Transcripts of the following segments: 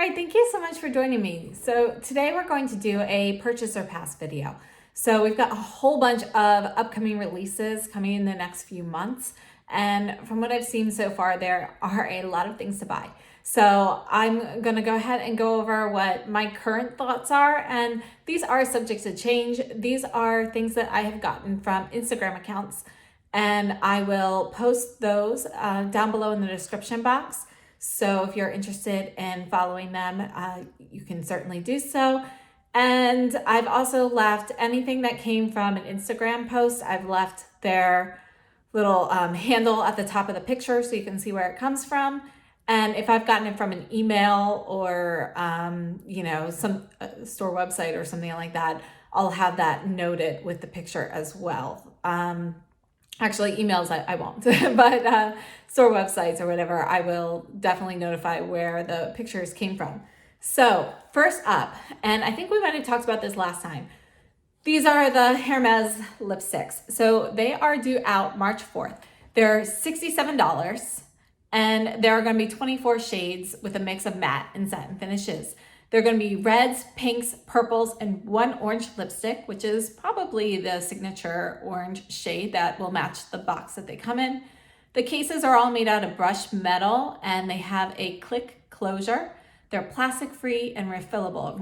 All right, thank you so much for joining me. So today we're going to do a purchase or pass video. So we've got a whole bunch of upcoming releases coming in the next few months. And from what I've seen so far, there are a lot of things to buy. So I'm gonna go ahead and go over what my current thoughts are. And these are subject to change. These are things that I have gotten from Instagram accounts. And I will post those down below in the description box. So if you're interested in following them, you can certainly do so. And I've also left anything that came from an Instagram post. I've left their little handle at the top of the picture so you can see where it comes from. And if I've gotten it from an email or, some store website or something like that, I'll have that noted with the picture as well. Actually, emails I won't, but store websites or whatever, I will definitely notify where the pictures came from. So first up, and I think we might have talked about this last time, these are the Hermes lipsticks. So they are due out March 4th. They're $67 and there are going to be 24 shades with a mix of matte and satin finishes. They're going to be reds, pinks, purples, and one orange lipstick, which is probably the signature orange shade that will match the box that they come in. The cases are all made out of brushed metal and they have a click closure. They're plastic free and refillable.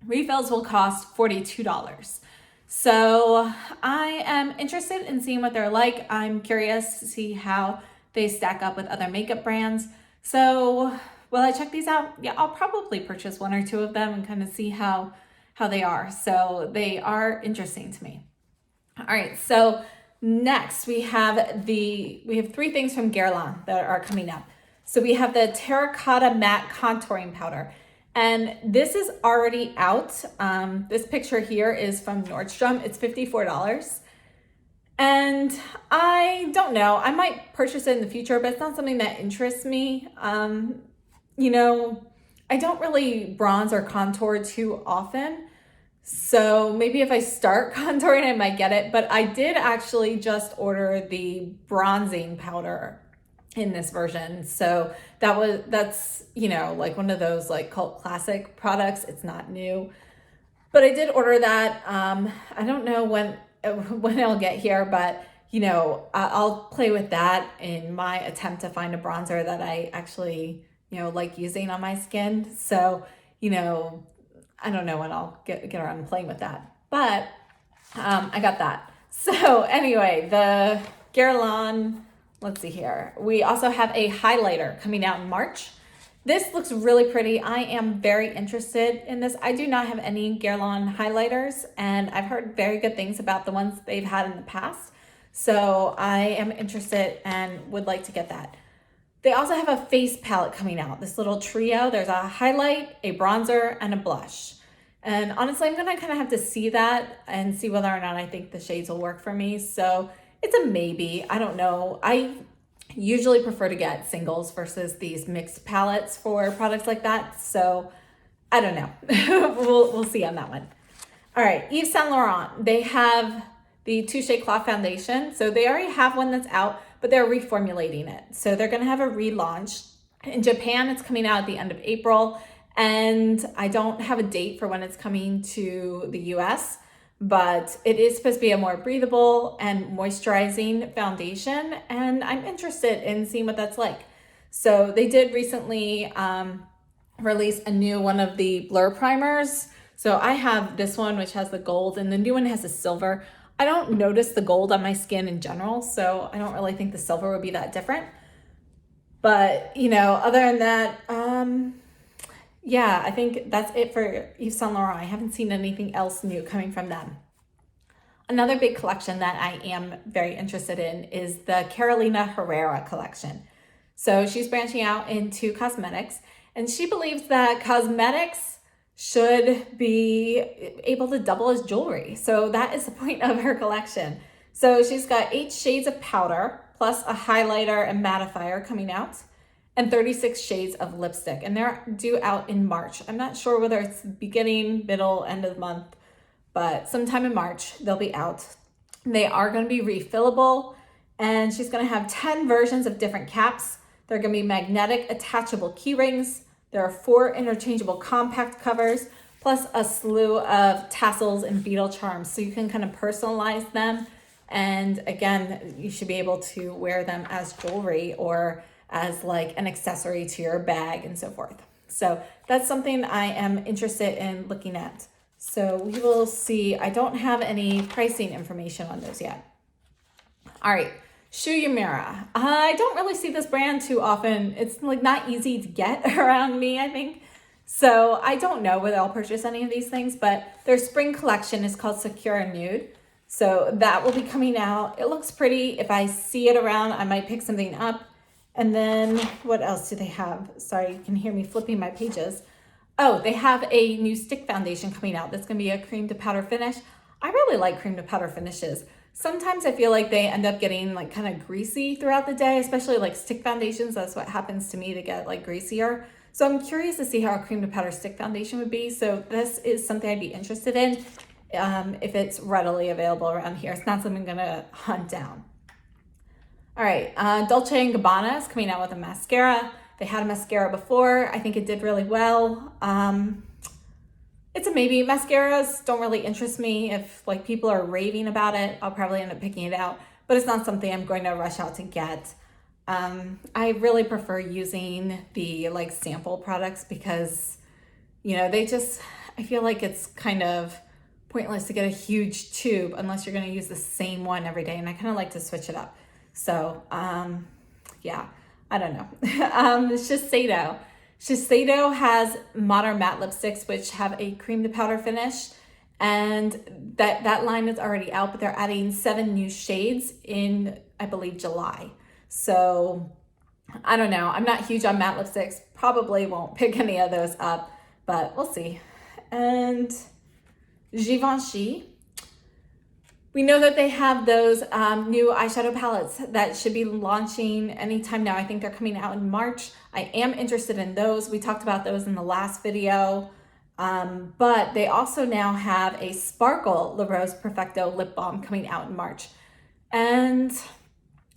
Refills will cost $42. So I am interested in seeing what they're like. I'm curious to see how they stack up with other makeup brands. So will I check these out? Yeah, I'll probably purchase one or two of them and kind of see how they are. So they are interesting to me. All right, so next we have three things from Guerlain that are coming up. So we have the Terracotta Matte Contouring Powder. And this is already out. This picture here is from Nordstrom. It's $54. And I don't know, I might purchase it in the future, but it's not something that interests me. I don't really bronze or contour too often. So maybe if I start contouring, I might get it. But I did actually just order the bronzing powder in this version. So that's like one of those like cult classic products. It's not new, but I did order that. I don't know when it'll get here, but I'll play with that in my attempt to find a bronzer that I actually like using on my skin. So I don't know when I'll get around playing with that, but I got that. So anyway, the Guerlain, let's see here. We also have a highlighter coming out in March. This looks really pretty. I am very interested in this. I do not have any Guerlain highlighters, and I've heard very good things about the ones they've had in the past. So I am interested and would like to get that. They also have a face palette coming out, this little trio. There's a highlight, a bronzer, and a blush. And honestly, I'm gonna kind of have to see that and see whether or not I think the shades will work for me. So it's a maybe, I don't know. I usually prefer to get singles versus these mixed palettes for products like that. So I don't know, we'll see on that one. All right, Yves Saint Laurent, they have the Touche Cloth Foundation. So they already have one that's out, but they're reformulating it. So they're gonna have a relaunch. In Japan, it's coming out at the end of April, and I don't have a date for when it's coming to the US, but it is supposed to be a more breathable and moisturizing foundation, and I'm interested in seeing what that's like. So they did recently release a new one of the blur primers. So I have this one, which has the gold, and the new one has the silver. I don't notice the gold on my skin in general, so I don't really think the silver would be that different. But, other than that, yeah, I think that's it for Yves Saint Laurent. I haven't seen anything else new coming from them. Another big collection that I am very interested in is the Carolina Herrera collection. So she's branching out into cosmetics, and she believes that cosmetics should be able to double as jewelry. So that is the point of her collection. So she's got 8 shades of powder, plus a highlighter and mattifier coming out, and 36 shades of lipstick. And they're due out in March. I'm not sure whether it's beginning, middle, end of the month, but sometime in March, they'll be out. They are gonna be refillable, and she's gonna have 10 versions of different caps. They're gonna be magnetic attachable key rings, There are 4 interchangeable compact covers, plus a slew of tassels and beetle charms. So you can kind of personalize them. And again, you should be able to wear them as jewelry or as like an accessory to your bag and so forth. So that's something I am interested in looking at. So we will see. I don't have any pricing information on those yet. All right, Shu Uemura. I don't really see this brand too often. It's like not easy to get around me, I think. So I don't know whether I'll purchase any of these things, but their spring collection is called Secure Nude. So that will be coming out. It looks pretty. If I see it around, I might pick something up. And then what else do they have? Sorry, you can hear me flipping my pages. Oh, they have a new stick foundation coming out. That's going to be a cream to powder finish. I really like cream to powder finishes. Sometimes I feel like they end up getting like kind of greasy throughout the day, especially like stick foundations. That's what happens to me to get like greasier. So I'm curious to see how a cream to powder stick foundation would be. So this is something I'd be interested in if it's readily available around here. It's not something I'm gonna hunt down. All right, Dolce & Gabbana is coming out with a mascara. They had a mascara before. I think it did really well. It's a maybe. Mascaras don't really interest me. If like people are raving about it, I'll probably end up picking it out, but it's not something I'm going to rush out to get. I really prefer using the like sample products because, you know, I feel like it's kind of pointless to get a huge tube unless you're going to use the same one every day. And I kind of like to switch it up. So, yeah, I don't know. Shiseido. Shiseido has modern matte lipsticks, which have a cream to powder finish. And that line is already out, but they're adding 7 new shades in, I believe, July. So I don't know. I'm not huge on matte lipsticks. Probably won't pick any of those up, but we'll see. And Givenchy. We know that they have those new eyeshadow palettes that should be launching anytime now. I think they're coming out in March. I am interested in those. We talked about those in the last video. But they also now have a Sparkle La Rose Perfecto lip balm coming out in March. And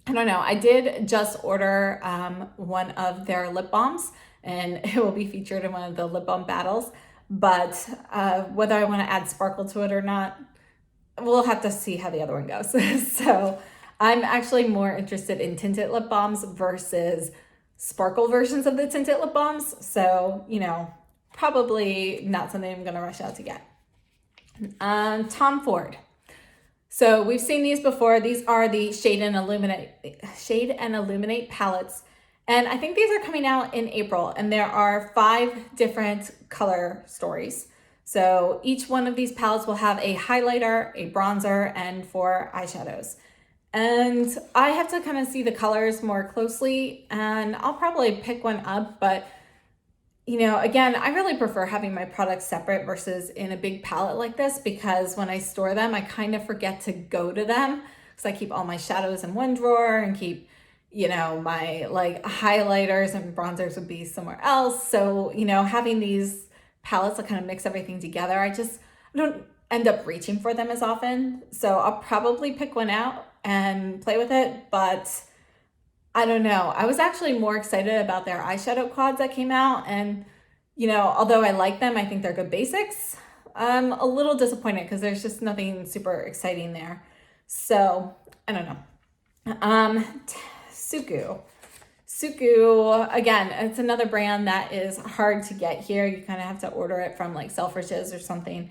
I don't know, I did just order one of their lip balms and it will be featured in one of the lip balm battles. But whether I want to add sparkle to it or not, we'll have to see how the other one goes. So I'm actually more interested in tinted lip balms versus sparkle versions of the tinted lip balms. So, you know, probably not something I'm going to rush out to get. Tom Ford. So we've seen these before. These are the Shade and Illuminate palettes. And I think these are coming out in April, and there are 5 different color stories. So each one of these palettes will have a highlighter, a bronzer, and 4 eyeshadows. And I have to kind of see the colors more closely, and I'll probably pick one up. But, you know, again, I really prefer having my products separate versus in a big palette like this, because when I store them, I kind of forget to go to them because I keep all my shadows in one drawer and keep, you know, my like highlighters and bronzers would be somewhere else. So, you know, having these palettes that kind of mix everything together, I don't end up reaching for them as often. So I'll probably pick one out and play with it, but I don't know. I was actually more excited about their eyeshadow quads that came out, and, you know, although I like them, I think they're good basics. I'm a little disappointed because there's just nothing super exciting there. So I don't know. Suki, again, it's another brand that is hard to get here. You kind of have to order it from like Selfridges or something.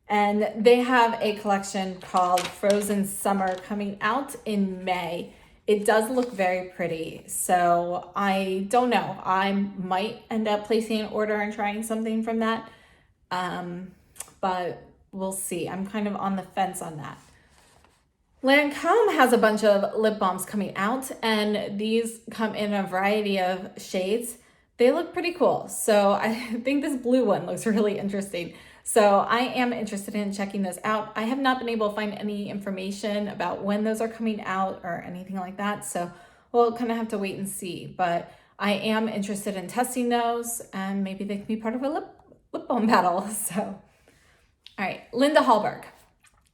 And they have a collection called Frozen Summer coming out in May. It does look very pretty. So I don't know. I might end up placing an order and trying something from that. But we'll see. I'm kind of on the fence on that. Lancome has a bunch of lip balms coming out, and these come in a variety of shades. They look pretty cool. So I think this blue one looks really interesting. So I am interested in checking those out. I have not been able to find any information about when those are coming out or anything like that. So we'll kind of have to wait and see. But I am interested in testing those, and maybe they can be part of a lip balm battle. So, all right, Linda Hallberg.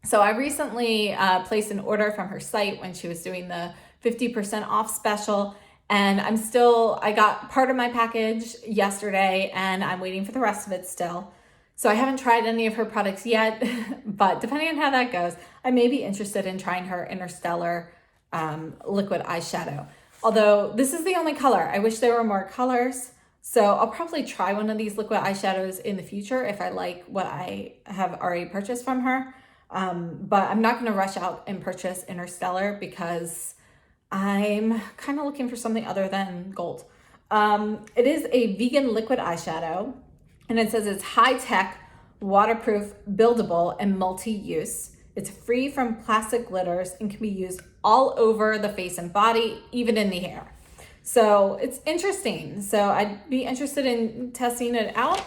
So I recently placed an order from her site when she was doing the 50% off special, And I got part of my package yesterday and I'm waiting for the rest of it still. So I haven't tried any of her products yet, but depending on how that goes, I may be interested in trying her Interstellar liquid eyeshadow. Although this is the only color. I wish there were more colors. So I'll probably try one of these liquid eyeshadows in the future if I like what I have already purchased from her. But I'm not going to rush out and purchase Interstellar because I'm kind of looking for something other than gold. It is a vegan liquid eyeshadow, and it says it's high-tech, waterproof, buildable, and multi-use. It's free from plastic glitters and can be used all over the face and body, even in the hair. So it's interesting. So I'd be interested in testing it out,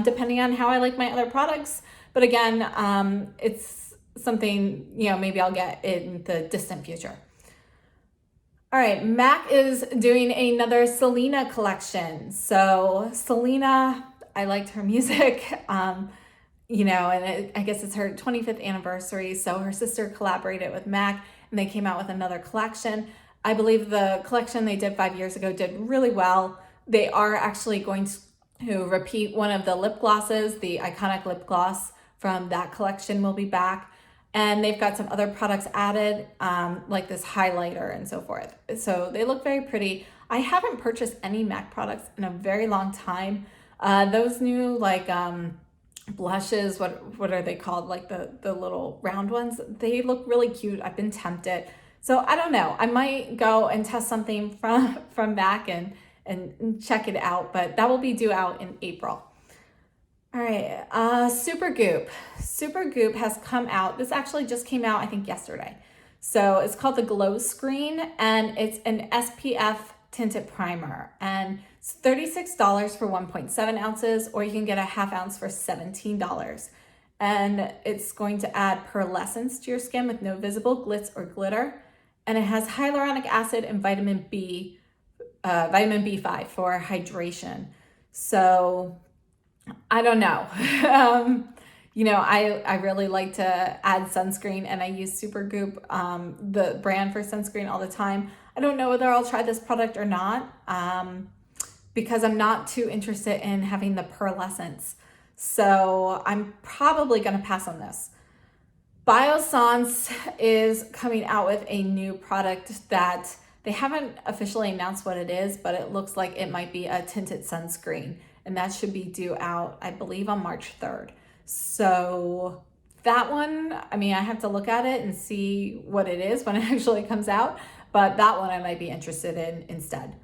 depending on how I like my other products. But again, it's something, maybe I'll get in the distant future. All right, MAC is doing another Selena collection. So Selena, I liked her music, and I guess it's her 25th anniversary. So her sister collaborated with MAC and they came out with another collection. I believe the collection they did 5 years ago did really well. They are actually going to repeat one of the lip glosses. The iconic lip gloss from that collection will be back. And they've got some other products added, like this highlighter and so forth. So they look very pretty. I haven't purchased any MAC products in a very long time. Those new blushes, what are they called? Like the little round ones. They look really cute. I've been tempted. So I don't know. I might go and test something from MAC and check it out, but that will be due out in April. All right, Supergoop. Supergoop has come out. This actually just came out, I think, yesterday. So it's called the Glow Screen, and it's an SPF tinted primer. And it's $36 for 1.7 ounces, or you can get a half ounce for $17. And it's going to add pearlescence to your skin with no visible glitz or glitter. And it has hyaluronic acid and vitamin B5 for hydration. So I don't know. I really like to add sunscreen, and I use Supergoop, the brand for sunscreen, all the time. I don't know whether I'll try this product or not, because I'm not too interested in having the pearlescence. So I'm probably going to pass on this. Biossance is coming out with a new product that they haven't officially announced what it is, but it looks like it might be a tinted sunscreen. And that should be due out, I believe, on March 3rd. So that one, I have to look at it and see what it is when it actually comes out. But that one I might be interested in instead.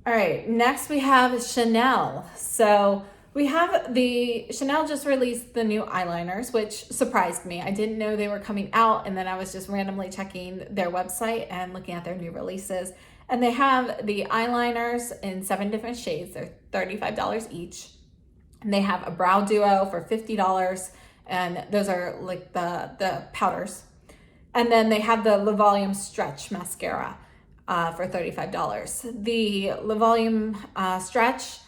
All right, next we have Chanel. So Chanel just released the new eyeliners, which surprised me. I didn't know they were coming out. And then I was just randomly checking their website and looking at their new releases. And they have the eyeliners in 7 different shades. They're $35 each. And they have a brow duo for $50. And those are like the powders. And then they have the Le Volume Stretch Mascara for $35. The Le Volume Stretch,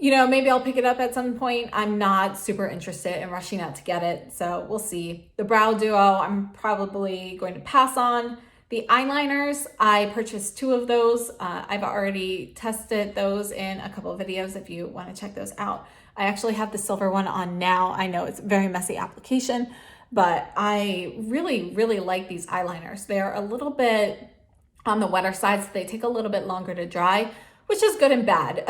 maybe I'll pick it up at some point. I'm not super interested in rushing out to get it. So we'll see. The brow duo, I'm probably going to pass on. The eyeliners, I purchased 2 of those. I've already tested those in a couple of videos if you want to check those out. I actually have the silver one on now. I know it's a very messy application, but I really, really like these eyeliners. They're a little bit on the wetter side, so they take a little bit longer to dry, which is good and bad.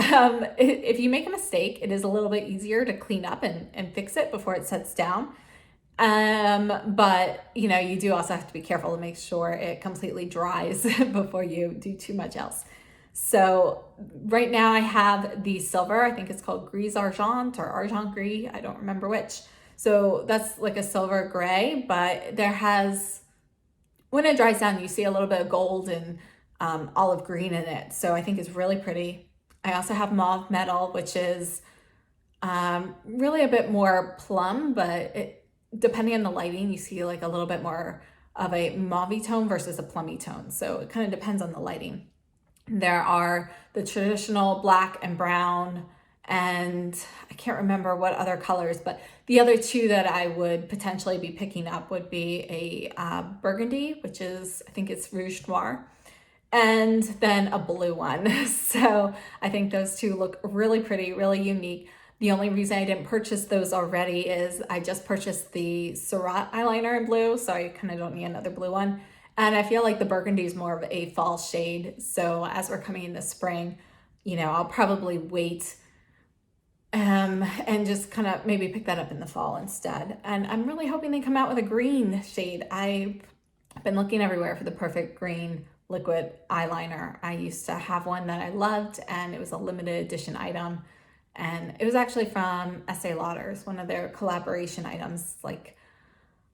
If you make a mistake, it is a little bit easier to clean up and fix it before it sets down. But you do also have to be careful to make sure it completely dries before you do too much else. So right now I have the silver, I think it's called Gris Argent or Argent Gris, I don't remember which. So that's like a silver gray, but when it dries down, you see a little bit of gold and olive green in it. So I think it's really pretty. I also have Mauve Metal, which is really a bit more plum, but depending on the lighting, you see like a little bit more of a mauve tone versus a plummy tone. So it kind of depends on the lighting. There are the traditional black and brown, and I can't remember what other colors, but the other 2 that I would potentially be picking up would be a burgundy, which is, I think it's Rouge Noir, and then a blue one. So I think those two look really pretty, really unique. The only reason I didn't purchase those already is I just purchased the Surratt eyeliner in blue, so I kind of don't need another blue one. And I feel like the burgundy is more of a fall shade. So as we're coming into spring, I'll probably wait and just kind of maybe pick that up in the fall instead. And I'm really hoping they come out with a green shade. I've been looking everywhere for the perfect green liquid eyeliner. I used to have one that I loved, and it was a limited edition item. And it was actually from Estee Lauder's, one of their collaboration items, like,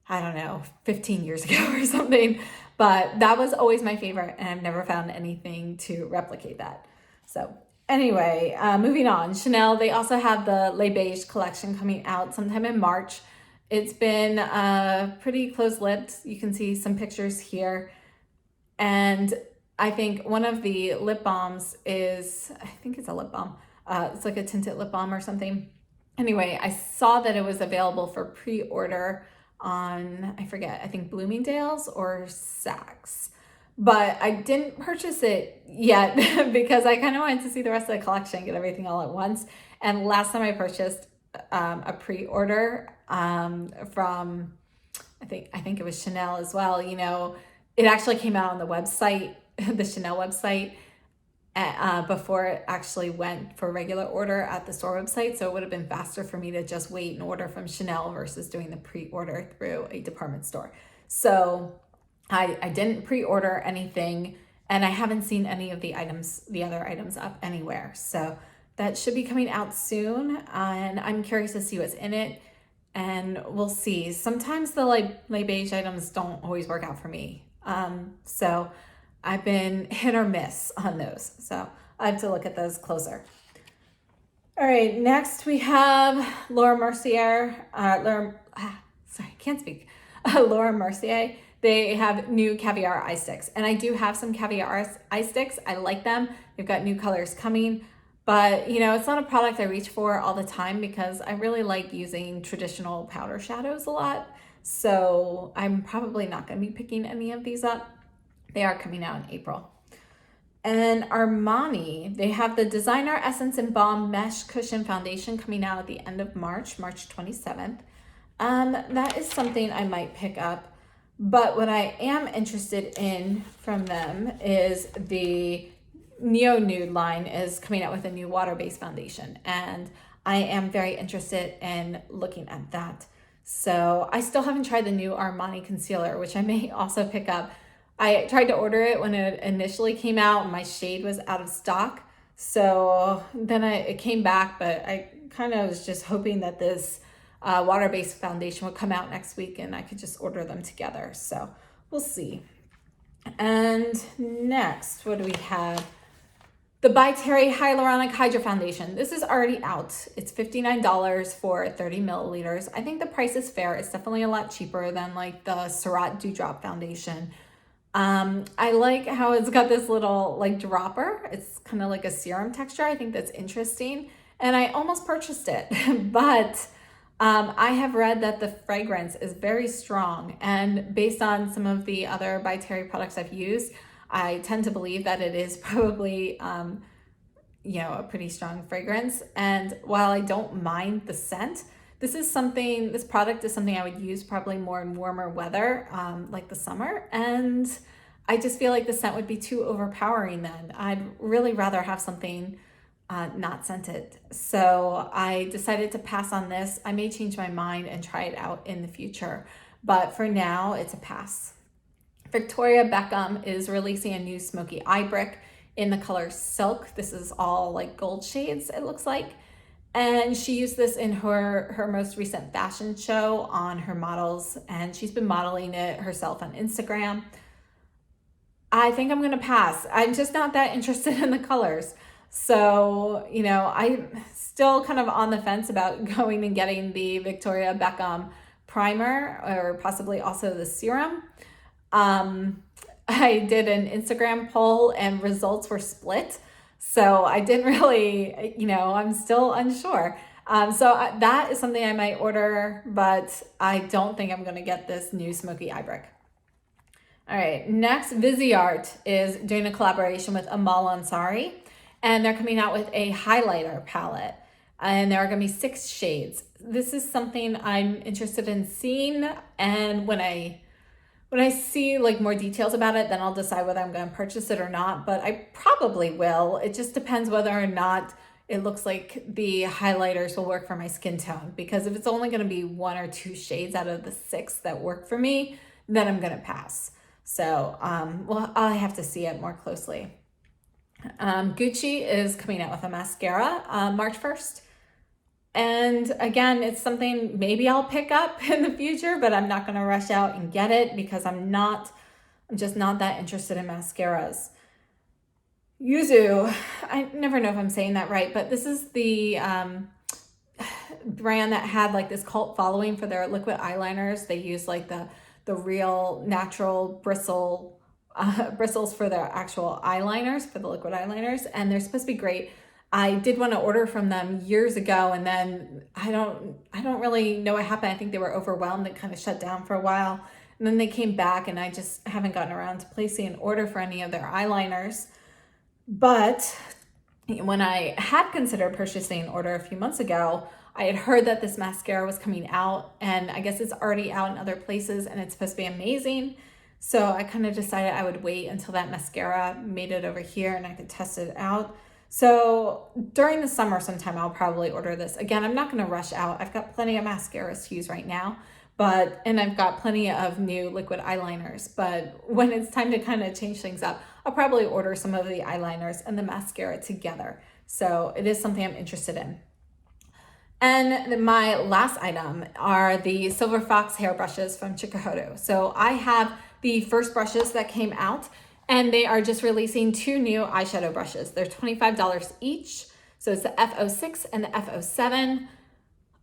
I don't know, 15 years ago or something. But that was always my favorite, and I've never found anything to replicate that. So anyway, moving on. Chanel, they also have the Les Beige collection coming out sometime in March. It's been pretty close-lipped. You can see some pictures here. And I think one of the lip balms is, I think it's a lip balm. It's like a tinted lip balm or something. Anyway, I saw that it was available for pre-order on, I forget, I think Bloomingdale's or Saks. But I didn't purchase it yet because I kind of wanted to see the rest of the collection, get everything all at once. And last time I purchased a pre-order from, I think it was Chanel as well, it actually came out on the website, the Chanel website, before it actually went for regular order at the store website. So it would have been faster for me to just wait and order from Chanel versus doing the pre-order through a department store. So I didn't pre-order anything, and I haven't seen any of the other items up anywhere. So that should be coming out soon, and I'm curious to see what's in it, and we'll see. Sometimes the Les Beige items don't always work out for me. So I've been hit or miss on those. So I have to look at those closer. All right, next we have Laura Mercier. Laura Mercier. They have new caviar eye sticks, and I do have some caviar eye sticks. I like them. They've got new colors coming, but it's not a product I reach for all the time because I really like using traditional powder shadows a lot. So I'm probably not going to be picking any of these up. They are coming out in April. And Armani, they have the Designer Essence and Balm Mesh Cushion Foundation coming out at the end of March 27th. That is something I might pick up. But what I am interested in from them is the Neo Nude line is coming out with a new water-based foundation. And I am very interested in looking at that. So I still haven't tried the new Armani concealer, which I may also pick up. I tried to order it when it initially came out and my shade was out of stock. So then it came back, but I kind of was just hoping that this water-based foundation would come out next week and I could just order them together. So we'll see. And next, what do we have? The By Terry Hyaluronic Hydra Foundation. This is already out. It's $59 for 30 milliliters. I think the price is fair. It's definitely a lot cheaper than like the Surratt Dewdrop Foundation. I like how it's got this little like dropper. It's kind of like a serum texture. I think that's interesting. And I almost purchased it, but I have read that the fragrance is very strong. And based on some of the other By Terry products I've used, I tend to believe that it is probably, a pretty strong fragrance. And while I don't mind the scent, this product is something I would use probably more in warmer weather, like the summer. And I just feel like the scent would be too overpowering then. I'd really rather have something not scented. So I decided to pass on this. I may change my mind and try it out in the future, but for now it's a pass. Victoria Beckham is releasing a new smoky eye brick in the color Silk. This is all like gold shades, it looks like. And she used this in her most recent fashion show on her models, and she's been modeling it herself on Instagram. I think I'm gonna pass. I'm just not that interested in the colors. So, I'm still kind of on the fence about going and getting the Victoria Beckham primer or possibly also the serum. I did an Instagram poll and results were split. So I didn't really, I'm still unsure. So that is something I might order, but I don't think I'm going to get this new smoky eye brick. All right, next, Viseart is doing a collaboration with Amal Ansari, and they're coming out with a highlighter palette, and there are going to be 6 shades. This is something I'm interested in seeing, and when I see like more details about it, then I'll decide whether I'm going to purchase it or not, but I probably will. It just depends whether or not it looks like the highlighters will work for my skin tone, because if it's only going to be 1 or 2 shades out of the 6 that work for me, then I'm going to pass. So, well, I have to see it more closely. Gucci is coming out with a mascara March 1st. And again, it's something maybe I'll pick up in the future, but I'm not going to rush out and get it because I'm just not that interested in mascaras. Yuzu, I never know if I'm saying that right, but this is the brand that had like this cult following for their liquid eyeliners. They use like the real natural bristles for their actual eyeliners, for the liquid eyeliners, and they're supposed to be great. I did want to order from them years ago, and then I don't really know what happened. I think they were overwhelmed and kind of shut down for a while, and then they came back, and I just haven't gotten around to placing an order for any of their eyeliners. But when I had considered purchasing an order a few months ago, I had heard that this mascara was coming out, and I guess it's already out in other places and it's supposed to be amazing. So I kind of decided I would wait until that mascara made it over here and I could test it out. So during the summer sometime, I'll probably order this. Again, I'm not going to rush out. I've got plenty of mascaras to use right now, and I've got plenty of new liquid eyeliners. But when it's time to kind of change things up, I'll probably order some of the eyeliners and the mascara together. So it is something I'm interested in. And my last item are the Silver Fox hair brushes from Chikuhodo. So I have the first brushes that came out, and they are just releasing 2 new eyeshadow brushes. They're $25 each. So it's the F06 and the F07.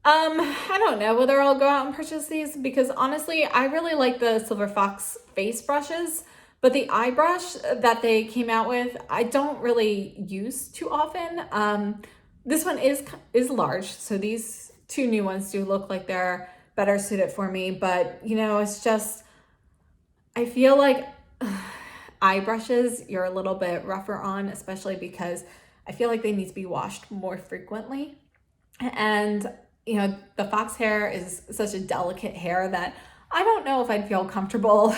I don't know whether I'll go out and purchase these, because honestly, I really like the Silver Fox face brushes, but the eye brush that they came out with, I don't really use too often. This one is large, so these 2 new ones do look like they're better suited for me, but you know, it's just, I feel like eye brushes you're a little bit rougher on, especially because I feel like they need to be washed more frequently. And you know, the fox hair is such a delicate hair that I don't know if I'd feel comfortable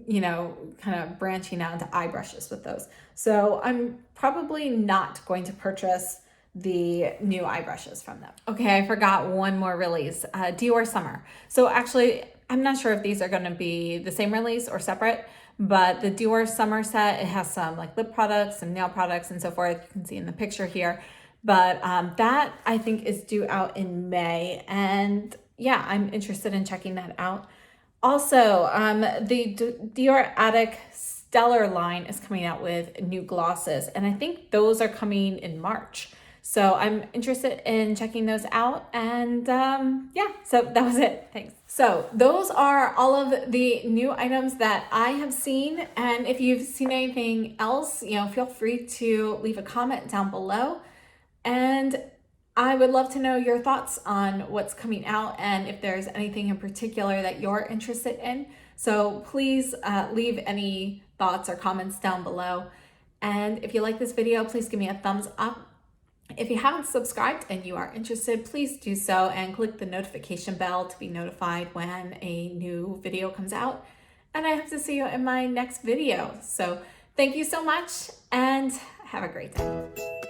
you know, kind of branching out into eye brushes with those. So I'm probably not going to purchase the new eye brushes from them. Okay, I forgot one more release, Dior Summer. So actually, I'm not sure if these are going to be the same release or separate, but the Dior Summer set, it has some like lip products, some nail products, and so forth. You can see in the picture here. But that I think is due out in May, and yeah, I'm interested in checking that out. Also, the Dior Addict Stellar line is coming out with new glosses, and I think those are coming in March. So I'm interested in checking those out, and yeah, so that was it. Thanks. So those are all of the new items that I have seen, and if you've seen anything else, you know, feel free to leave a comment down below, and I would love to know your thoughts on what's coming out and if there's anything in particular that you're interested in. So please leave any thoughts or comments down below. And if you like this video, please give me a thumbs up. If you haven't subscribed and you are interested, please do so and click the notification bell to be notified when a new video comes out. And I hope to see you in my next video. So thank you so much and have a great day.